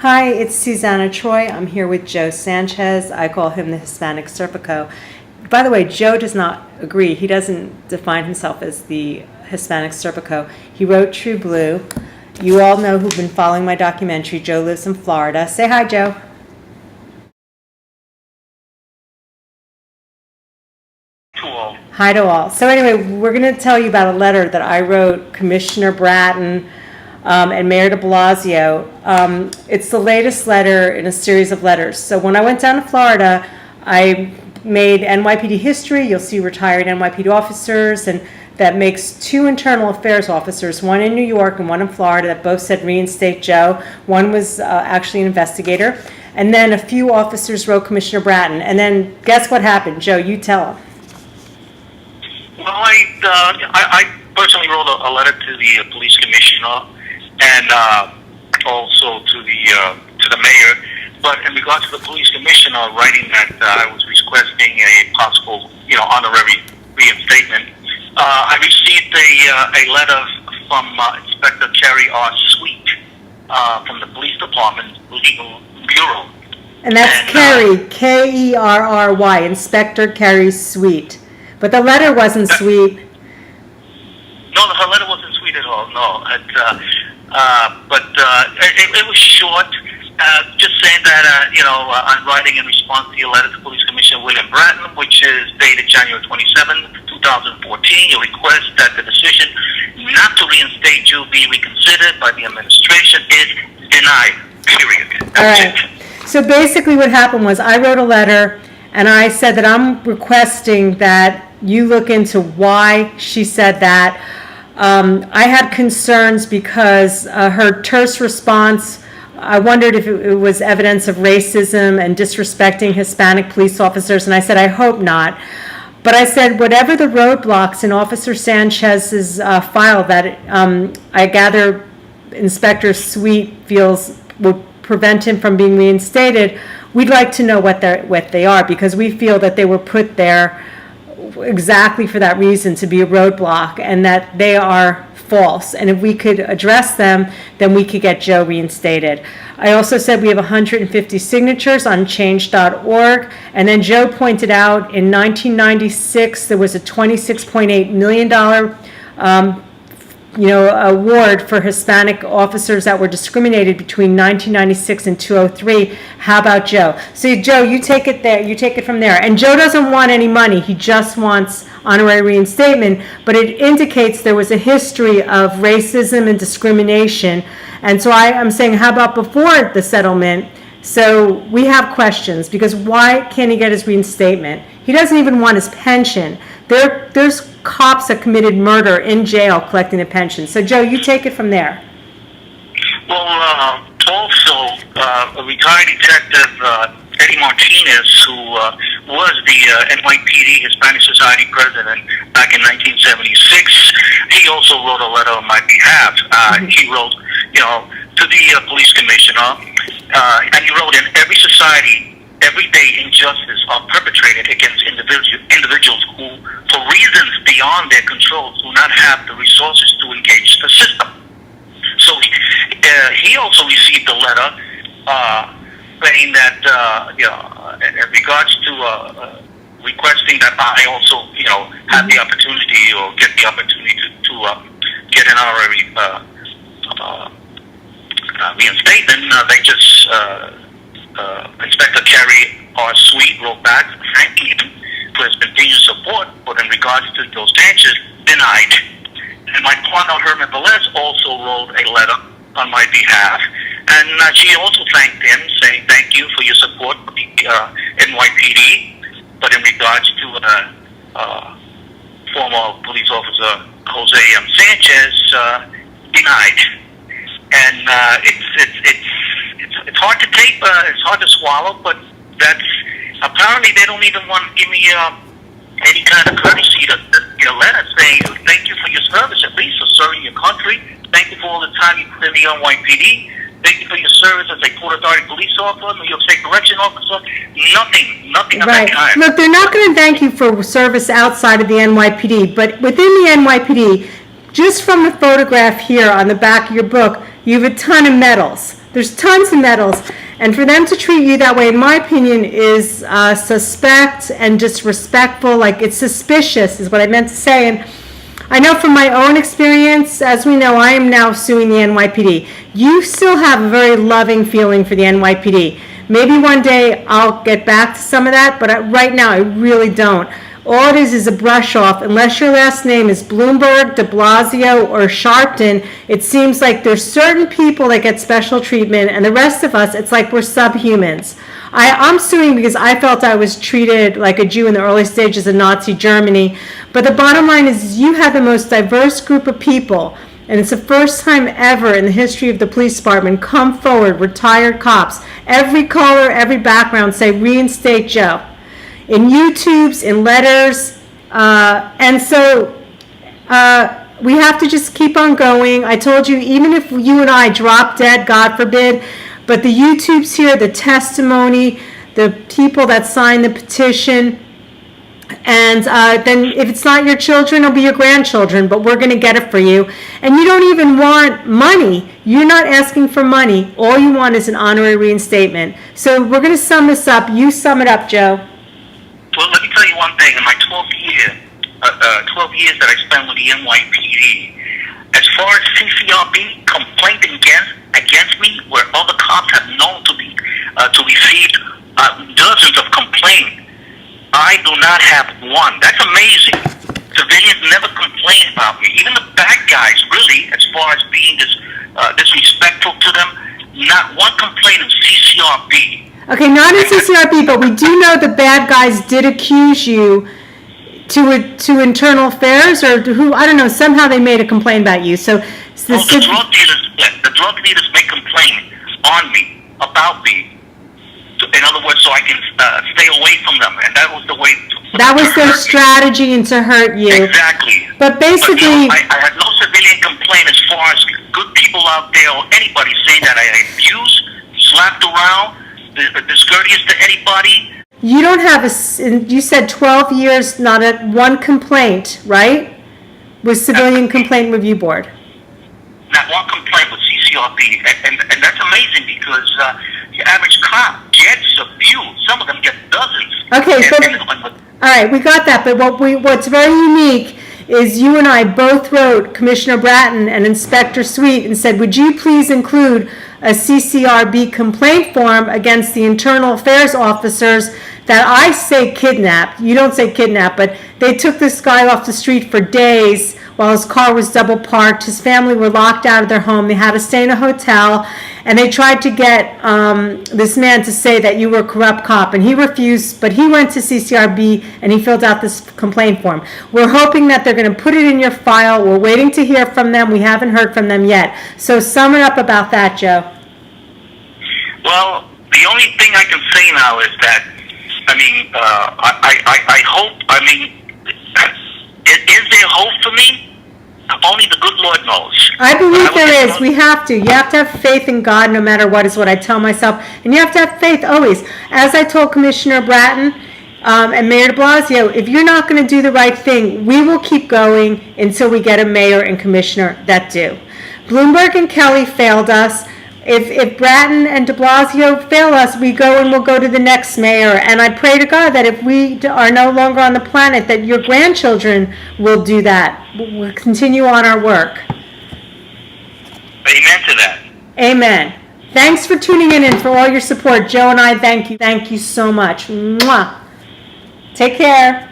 Hi, it's Susanna Troy. I'm here with Joe Sanchez. I call him the Hispanic Serpico. By the way, Joe does not agree. He doesn't define himself as the Hispanic Serpico. He wrote True Blue. You all know who've been following my documentary. Joe lives in Florida. Say hi, Joe. Hi to all. So anyway, we're going to tell you about a letter that I wrote Commissioner Bratton and Mayor de Blasio. It's the latest letter in a series of letters. So when I went down to Florida, I made NYPD history. You'll see retired NYPD officers, and that makes two internal affairs officers, one in New York and one in Florida, that both said reinstate Joe. One was actually an investigator. And then a few officers wrote Commissioner Bratton. And then guess what happened? Joe, you tell them. Well, I personally wrote a letter to the police commissioner and also to the mayor. But in regards to the police commissioner, writing that I was requesting a possible, honorary reinstatement, I received a letter from Inspector Kerry R. Sweet from the police department legal bureau. And that's Kerry, Kerry, Inspector Kerry Sweet. But the letter wasn't sweet. No, her letter wasn't sweet at all. No, it was short. Just saying that I'm writing in response to your letter to Police Commissioner William Bratton, which is dated January 27, 2014. You request that the decision not to reinstate you be reconsidered by the administration is denied. Period. All right. So basically, what happened was I wrote a letter. And I said that I'm requesting that you look into why she said that. I had concerns because her terse response, I wondered if it was evidence of racism and disrespecting Hispanic police officers, and I said, I hope not. But I said, whatever the roadblocks in Officer Sanchez's file that I gather Inspector Sweet feels would prevent him from being reinstated, we'd like to know what they are, because we feel that they were put there exactly for that reason, to be a roadblock, and that they are false. And if we could address them, then we could get Joe reinstated. I also said we have 150 signatures on change.org. And then Joe pointed out in 1996 there was a $26.8 million award for Hispanic officers that were discriminated between 1996 and 2003. How about Joe? So Joe, you take it there. You take it from there. And Joe doesn't want any money. He just wants honorary reinstatement. But it indicates there was a history of racism and discrimination. And so I'm saying, how about before the settlement? So we have questions, because why can't he get his reinstatement? He doesn't even want his pension. There's cops that committed murder in jail collecting a pension. So, Joe, you take it from there. Well, also, a retired detective, Eddie Martinez, who was the NYPD Hispanic Society president back in 1976, he also wrote a letter on my behalf. He wrote, to the police commissioner, and he wrote, in every society, every day injustice are perpetrated against individuals who, for reasons beyond their control, do not have the resources to engage the system. So he also received a letter saying that, in regards to requesting that I also, have the opportunity or get the opportunity to get an honorary reinstatement, they just Inspector Kerry R. Sweet wrote back thanking him for his continued support, but in regards to those Sanchez, denied. And my partner Herman Velez also wrote a letter on my behalf, and she also thanked him, saying thank you for your support for the NYPD, but in regards to former police officer Jose M. Sanchez, denied. And it's hard to take, it's hard to swallow, but that's apparently they don't even want to give me any kind of courtesy to a letter saying thank you for your service, at least for serving your country. Thank you for all the time you put in the NYPD. Thank you for your service as a Port Authority police officer, New York State Correction officer. Nothing of that kind. Look, they're not going to thank you for service outside of the NYPD, but within the NYPD, just from the photograph here on the back of your book, you have a ton of medals. There's tons of medals. And for them to treat you that way, in my opinion, is suspect and disrespectful. Like, it's suspicious is what I meant to say. And I know from my own experience, as we know, I am now suing the NYPD. You still have a very loving feeling for the NYPD. Maybe one day I'll get back to some of that, but right now I really don't. All it is a brush off. Unless your last name is Bloomberg, de Blasio, or Sharpton, it seems like there's certain people that get special treatment, and the rest of us, it's like we're subhumans. I'm suing because I felt I was treated like a Jew in the early stages of Nazi Germany. But the bottom line is you have the most diverse group of people, and it's the first time ever in the history of the police department come forward, retired cops, every color, every background, say reinstate Joe. In YouTubes, in letters, and so we have to just keep on going. I told you, even if you and I drop dead, God forbid, but the YouTubes here, the testimony, the people that signed the petition, and then if it's not your children, it'll be your grandchildren, but we're going to get it for you. And you don't even want money. You're not asking for money. All you want is an honorary reinstatement. So we're going to sum this up. You sum it up, Joe. Well, let me tell you one thing. In my 12 years that I spent with the NYPD, as far as CCRB complaint against me, where other cops have known to receive dozens of complaints, I do not have one. That's amazing. Civilians never complain about me. Even the bad guys, really, as far as being disrespectful to them, not one complaint of CCRB. Okay, not in CCRB, but we do know the bad guys did accuse you to internal affairs, or who, I don't know, somehow they made a complaint about you. So the drug dealers make complaint on me, about me. In other words, so I can stay away from them, and that was the way. That was their strategy, and to hurt you. Exactly. But basically, I had no civilian complaint as far as good people out there or anybody saying that I abused, slapped around, discourteous to anybody. You don't have you said 12 years, not one complaint, right? With Civilian Complaint Review Board. Not one complaint with CCRB, and that's amazing because the average cop gets a few. Some of them get dozens. Okay, all right, we got that. But what's very unique is you and I both wrote Commissioner Bratton and Inspector Sweet and said, would you please include a CCRB complaint form against the internal affairs officers that I say kidnapped. You don't say kidnapped, but they took this guy off the street for days while his car was double parked. His family were locked out of their home. They had to stay in a hotel, and they tried to get this man to say that you were a corrupt cop, and he refused, but he went to CCRB and he filled out this complaint form. We're hoping that they're going to put it in your file. We're waiting to hear from them. We haven't heard from them yet. So sum it up about that, Joe. Well, the only thing I can say now is that, I hope, is there hope for me? Only the good Lord knows. I believe there is. We have to. You have to have faith in God no matter what, is what I tell myself. And you have to have faith always. As I told Commissioner Bratton and Mayor de Blasio, if you're not going to do the right thing, we will keep going until we get a mayor and commissioner that do. Bloomberg and Kelly failed us. If Bratton and de Blasio fail us, we go and we'll go to the next mayor. And I pray to God that if we are no longer on the planet, that your grandchildren will do that. We'll continue on our work. Amen to that. Amen. Thanks for tuning in and for all your support. Joe and I thank you. Thank you so much. Mwah. Take care.